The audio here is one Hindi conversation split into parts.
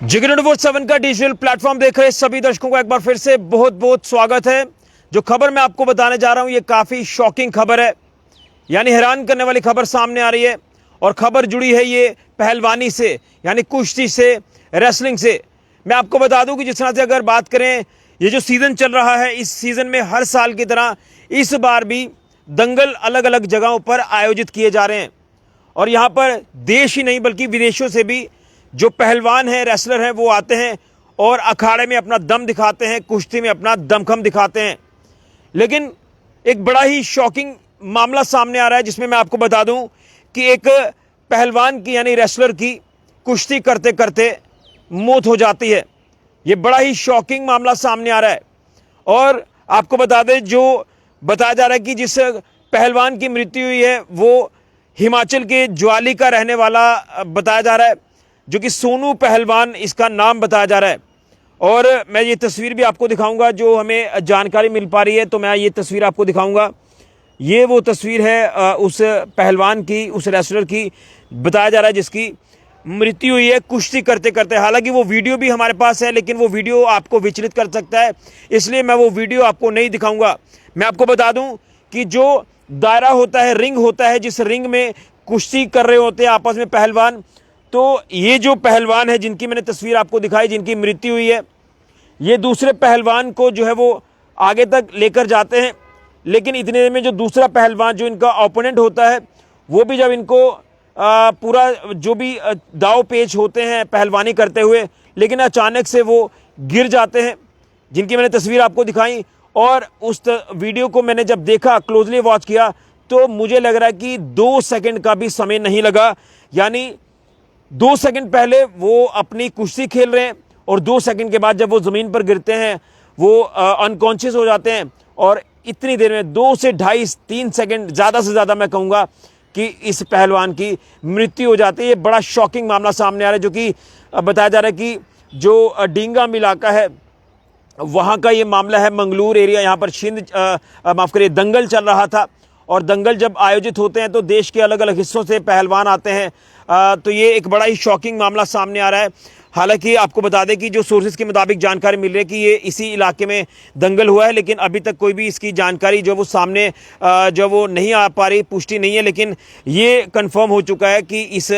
जिगर 24/7 का डिजिटल प्लेटफॉर्म देख रहे सभी दर्शकों को एक बार फिर से बहुत बहुत स्वागत है। जो खबर मैं आपको बताने जा रहा हूं ये काफी शॉकिंग खबर है, यानी हैरान करने वाली खबर सामने आ रही है। और खबर जुड़ी है ये पहलवानी से, यानी कुश्ती से, रेसलिंग से। मैं आपको बता दूं कि जिस तरह से अगर बात करें, ये जो सीजन चल रहा है, इस सीजन में हर साल की तरह इस बार भी दंगल अलग अलग जगहों पर आयोजित किए जा रहे हैं। और यहाँ पर देश ही नहीं बल्कि विदेशों से भी जो पहलवान हैं, रेसलर हैं, वो आते हैं और अखाड़े में अपना दम दिखाते हैं, कुश्ती में अपना दमखम दिखाते हैं। लेकिन एक बड़ा ही शॉकिंग मामला सामने आ रहा है, जिसमें मैं आपको बता दूं कि एक पहलवान की, यानी रेसलर की कुश्ती करते करते मौत हो जाती है। ये बड़ा ही शॉकिंग मामला सामने आ रहा है। और आपको बता दें, जो बताया जा रहा है कि जिस पहलवान की मृत्यु हुई है वो हिमाचल के ज्वाली का रहने वाला बताया जा रहा है, जो कि सोनू पहलवान इसका नाम बताया जा रहा है। और मैं ये तस्वीर भी आपको दिखाऊंगा, जो हमें जानकारी मिल पा रही है, तो मैं ये तस्वीर आपको दिखाऊंगा। ये वो तस्वीर है उस पहलवान की, उस रेसलर की, बताया जा रहा है जिसकी मृत्यु हुई है कुश्ती करते करते। हालांकि वो वीडियो भी हमारे पास है, लेकिन वो वीडियो आपको विचलित कर सकता है, इसलिए मैं वो वीडियो आपको नहीं दिखाऊंगा। मैं आपको बता दूं कि जो दायरा होता है, रिंग होता है, जिस रिंग में कुश्ती कर रहे होते हैं आपस में पहलवान, तो ये जो पहलवान है जिनकी मैंने तस्वीर आपको दिखाई, जिनकी मृत्यु हुई है, ये दूसरे पहलवान को जो है वो आगे तक लेकर जाते हैं। लेकिन इतने देर में जो दूसरा पहलवान, जो इनका ओपोनेंट होता है, वो भी जब इनको पूरा जो भी दाव पेच होते हैं पहलवानी करते हुए, लेकिन अचानक से वो गिर जाते हैं, जिनकी मैंने तस्वीर आपको दिखाई। और उस वीडियो को मैंने जब देखा, क्लोजली वॉच किया, तो मुझे लग रहा है कि 2 सेकंड का भी समय नहीं लगा। यानी 2 सेकंड पहले वो अपनी कुश्ती खेल रहे हैं और 2 सेकंड के बाद जब वो ज़मीन पर गिरते हैं, वो अनकॉन्शियस हो जाते हैं। और इतनी देर में 2 से 2.5-3 सेकंड, ज़्यादा से ज़्यादा मैं कहूँगा कि इस पहलवान की मृत्यु हो जाती है। ये बड़ा शॉकिंग मामला सामने आ रहा है, जो कि बताया जा रहा है कि जो डींगाम इलाका है, वहाँ का ये मामला है। मंगलूर एरिया, यहाँ पर माफ़ करिए, दंगल चल रहा था। और दंगल जब आयोजित होते हैं तो देश के अलग अलग हिस्सों से पहलवान आते हैं। तो ये एक बड़ा ही शॉकिंग मामला सामने आ रहा है। हालांकि आपको बता दें कि जो सोर्सेज के मुताबिक जानकारी मिल रही है कि ये इसी इलाके में दंगल हुआ है, लेकिन अभी तक कोई भी इसकी जानकारी जो वो सामने जो वो नहीं आ पा रही, पुष्टि नहीं है। लेकिन ये कंफर्म हो चुका है कि इस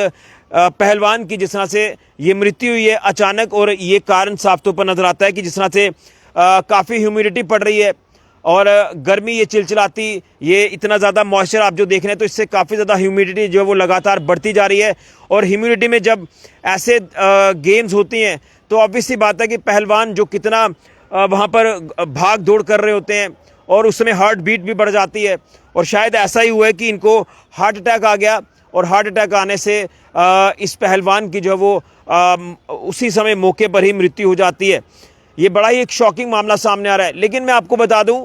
पहलवान की जिस तरह से ये मृत्यु हुई है अचानक, और ये कारण साफ तौर पर नजर आता है कि जिस तरह से काफ़ी ह्यूमिडिटी पड़ रही है और गर्मी ये चिलचिलाती, ये इतना ज़्यादा मॉइस्चर आप जो देख रहे हैं, तो इससे काफ़ी ज़्यादा ह्यूमिडिटी जो है वो लगातार बढ़ती जा रही है। और ह्यूमिडिटी में जब ऐसे गेम्स होती हैं तो ऑब्वियसली बात है कि पहलवान जो कितना वहाँ पर भाग दौड़ कर रहे होते हैं, और उस समय हार्ट बीट भी बढ़ जाती है। और शायद ऐसा ही हुआ है कि इनको हार्ट अटैक आ गया, और हार्ट अटैक आने से इस पहलवान की जो है वो उसी समय मौके पर ही मृत्यु हो जाती है। ये बड़ा ही एक शॉकिंग मामला सामने आ रहा है। लेकिन मैं आपको बता दूं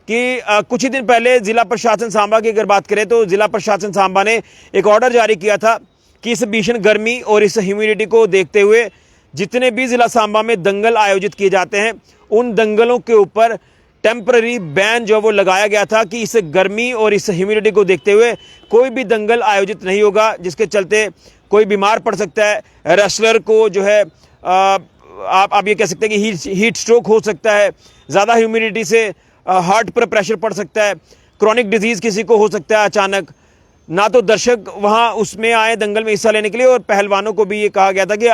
कि कुछ ही दिन पहले जिला प्रशासन सांबा की अगर बात करें, तो जिला प्रशासन सांबा ने एक ऑर्डर जारी किया था कि इस भीषण गर्मी और इस ह्यूमिडिटी को देखते हुए जितने भी जिला सांबा में दंगल आयोजित किए जाते हैं, उन दंगलों के ऊपर टेम्पररी बैन जो वो लगाया गया था कि इस गर्मी और इस ह्यूमिडिटी को देखते हुए कोई भी दंगल आयोजित नहीं होगा, जिसके चलते कोई बीमार पड़ सकता है। रेसलर को जो है आप ये कह सकते हैं कि हीट स्ट्रोक हो सकता है, ज़्यादा ह्यूमिडिटी से हार्ट पर प्रेशर पड़ सकता है, क्रॉनिक डिजीज़ किसी को हो सकता है अचानक। ना तो दर्शक वहाँ उसमें आए दंगल में हिस्सा लेने के लिए, और पहलवानों को भी ये कहा गया था कि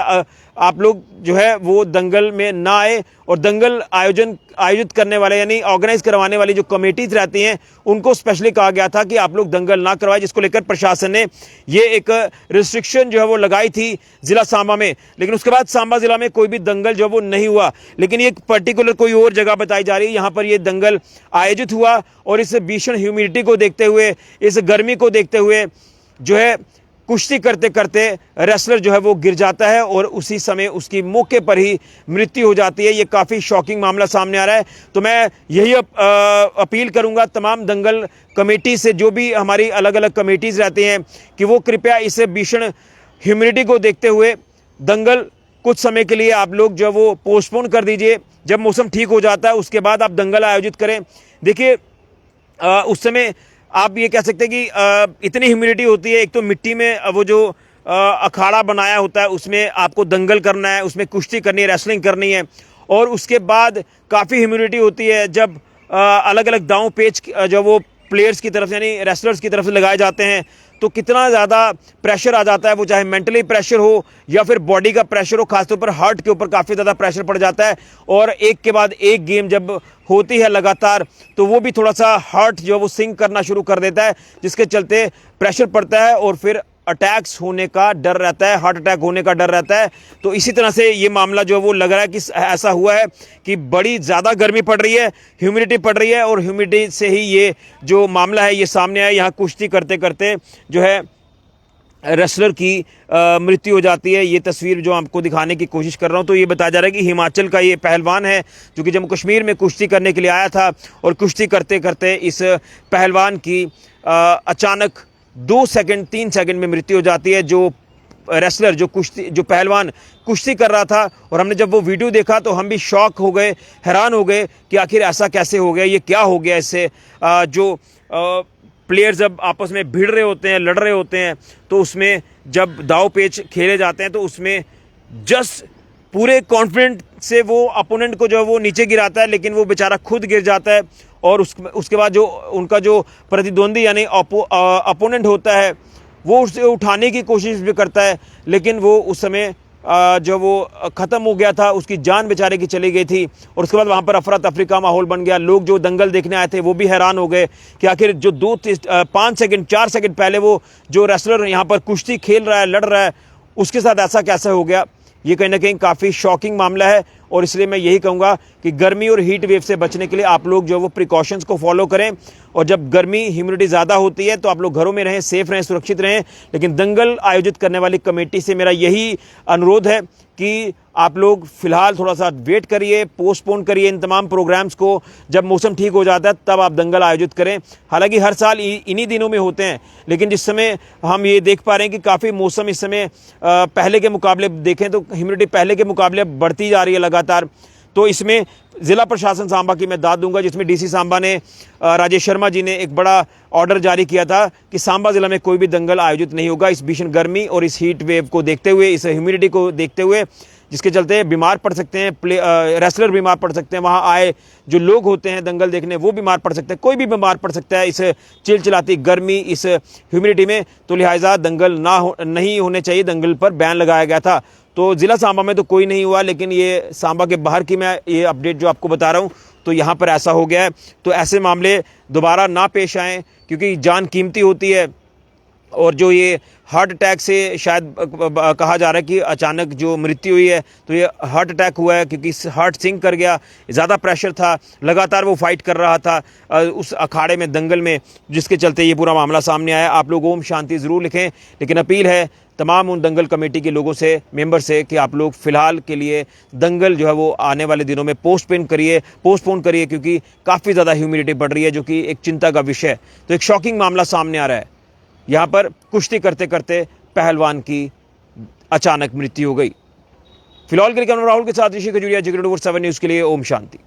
आप लोग जो है वो दंगल में ना आए। और दंगल आयोजित करने वाले, यानी ऑर्गेनाइज करवाने वाली जो कमेटीज रहती हैं, उनको स्पेशली कहा गया था कि आप लोग दंगल ना करवाएं, जिसको लेकर प्रशासन ने ये एक रिस्ट्रिक्शन जो है वो लगाई थी जिला सांबा में। लेकिन उसके बाद सांबा जिला में कोई भी दंगल जो है वो नहीं हुआ। लेकिन ये पर्टिकुलर कोई और जगह बताई जा रही है, यहाँ पर ये दंगल आयोजित हुआ। और इस भीषण ह्यूमिडिटी को देखते हुए, इस गर्मी को देखते हुए जो है कुश्ती करते करते रेसलर जो है वो गिर जाता है, और उसी समय उसकी मौके पर ही मृत्यु हो जाती है। ये काफ़ी शॉकिंग मामला सामने आ रहा है। तो मैं यही अपील करूंगा तमाम दंगल कमेटी से, जो भी हमारी अलग अलग कमेटीज़ रहती हैं, कि वो कृपया इस भीषण ह्यूमिडिटी को देखते हुए दंगल कुछ समय के लिए आप लोग जो वो पोस्टपोन कर दीजिए। जब मौसम ठीक हो जाता है उसके बाद आप दंगल आयोजित करें। देखिए उस समय आप ये कह सकते हैं कि इतनी ह्यूमिडिटी होती है, एक तो मिट्टी में वो जो अखाड़ा बनाया होता है, उसमें आपको दंगल करना है, उसमें कुश्ती करनी है, रेसलिंग करनी है, और उसके बाद काफ़ी ह्यूमिडिटी होती है जब अलग अलग दांव पेच जो वो प्लेयर्स की तरफ यानी रेसलर्स की तरफ से लगाए जाते हैं, तो कितना ज़्यादा प्रेशर आ जाता है, वो चाहे मेंटली प्रेशर हो या फिर बॉडी का प्रेशर हो, खासतौर पर हार्ट के ऊपर काफ़ी ज़्यादा प्रेशर पड़ जाता है। और एक के बाद एक गेम जब होती है लगातार, तो वो भी थोड़ा सा हार्ट जो वो सिंक करना शुरू कर देता है, जिसके चलते प्रेशर पड़ता है और फिर अटैक्स होने का डर रहता है, हार्ट अटैक होने का डर रहता है। तो इसी तरह से ये मामला जो वो लग रहा है कि ऐसा हुआ है कि बड़ी ज़्यादा गर्मी पड़ रही है, ह्यूमिडिटी पड़ रही है, और ह्यूमिडिटी से ही ये जो मामला है ये सामने आया। यहाँ कुश्ती करते करते जो है रेसलर की मृत्यु हो जाती है। ये तस्वीर जो आपको दिखाने की कोशिश कर रहा हूँ, तो ये बताया जा रहा है कि हिमाचल का ये पहलवान है जो कि जम्मू कश्मीर में कुश्ती करने के लिए आया था, और कुश्ती करते करते इस पहलवान की अचानक 2 सेकंड 3 सेकंड में मृत्यु हो जाती है। जो रेसलर जो पहलवान कुश्ती कर रहा था, और हमने जब वो वीडियो देखा तो हम भी शॉक हो गए, हैरान हो गए कि आखिर ऐसा कैसे हो गया, ये क्या हो गया इससे। जो प्लेयर्स जब आपस में भिड़ रहे होते हैं, लड़ रहे होते हैं, तो उसमें जब दाव पेच खेले जाते हैं तो उसमें जस्ट पूरे कॉन्फिडेंट से वो अपोनेंट को जो वो नीचे गिराता है, लेकिन वो बेचारा खुद गिर जाता है। और उसके बाद जो उनका जो प्रतिद्वंदी यानी अपोनेंट होता है, वो उसे उठाने की कोशिश भी करता है, लेकिन वो उस समय जब वो ख़त्म हो गया था, उसकी जान बेचारे की चली गई थी। और उसके बाद वहाँ पर अफरा तफरी का माहौल बन गया। लोग जो दंगल देखने आए थे वो भी हैरान हो गए कि आखिर जो 5 सेकंड 4 सेकंड पहले वो जो रेसलर यहाँ पर कुश्ती खेल रहा है, लड़ रहा है, उसके साथ ऐसा कैसे हो गया। ये कहीं ना कहीं काफ़ी शॉकिंग मामला है, और इसलिए मैं यही कहूँगा कि गर्मी और हीट वेव से बचने के लिए आप लोग जो वो प्रिकॉशंस को फॉलो करें, और जब गर्मी ह्यूमिडिटी ज़्यादा होती है तो आप लोग घरों में रहें, सेफ रहें, सुरक्षित रहें। लेकिन दंगल आयोजित करने वाली कमेटी से मेरा यही अनुरोध है कि आप लोग फ़िलहाल थोड़ा सा वेट करिए, पोस्टपोन करिए इन तमाम प्रोग्राम्स को। जब मौसम ठीक हो जाता है तब आप दंगल आयोजित करें। हालांकि हर साल इन्हीं दिनों में होते हैं, लेकिन जिस समय हम ये देख पा रहे हैं कि काफ़ी मौसम इस समय पहले के मुकाबले देखें तो ह्यूमिडिटी पहले के मुकाबले बढ़ती जा रही है लगातार। तो इसमें ज़िला प्रशासन सांबा की मैं दाद दूंगा, जिसमें डीसी सांबा ने राजेश शर्मा जी ने एक बड़ा ऑर्डर जारी किया था कि सांबा ज़िला में कोई भी दंगल आयोजित नहीं होगा इस भीषण गर्मी और इस हीट वेव को देखते हुए, इस ह्यूमिडिटी को देखते हुए, जिसके चलते बीमार पड़ सकते हैं, रेसलर बीमार पड़ सकते हैं, वहाँ आए जो लोग होते हैं दंगल देखने वो बीमार पड़ सकते हैं, कोई भी बीमार पड़ सकता है इस चिलचिलाती गर्मी, इस ह्यूमिडिटी में। तो लिहाजा दंगल नहीं होने चाहिए, दंगल पर बैन लगाया गया था। तो ज़िला सांबा में तो कोई नहीं हुआ, लेकिन ये सांबा के बाहर की मैं ये अपडेट जो आपको बता रहा हूँ, तो यहाँ पर ऐसा हो गया है। तो ऐसे मामले दोबारा ना पेश आएँ, क्योंकि जान कीमती होती है। और जो ये हार्ट अटैक से शायद कहा जा रहा है कि अचानक जो मृत्यु हुई है, तो ये हार्ट अटैक हुआ है क्योंकि हार्ट सिंक कर गया, ज़्यादा प्रेशर था, लगातार वो फाइट कर रहा था उस अखाड़े में, दंगल में, जिसके चलते ये पूरा मामला सामने आया। आप लोग ओम शांति ज़रूर लिखें, लेकिन अपील है तमाम उन दंगल कमेटी के लोगों से, मेंबर से, कि आप लोग फ़िलहाल के लिए दंगल जो है वो आने वाले दिनों में पोस्टपोन करिए, क्योंकि काफ़ी ज़्यादा ह्यूमिडिटी बढ़ रही है, जो कि एक चिंता का विषय है। तो एक शॉकिंग मामला सामने आ रहा है। यहाँ पर कुश्ती करते करते पहलवान की अचानक मृत्यु हो गई। फिलहाल के लिए राहुल के साथ ऋषि खजूरिया, जिगरेड 7 न्यूज़ के लिए ओम शांति।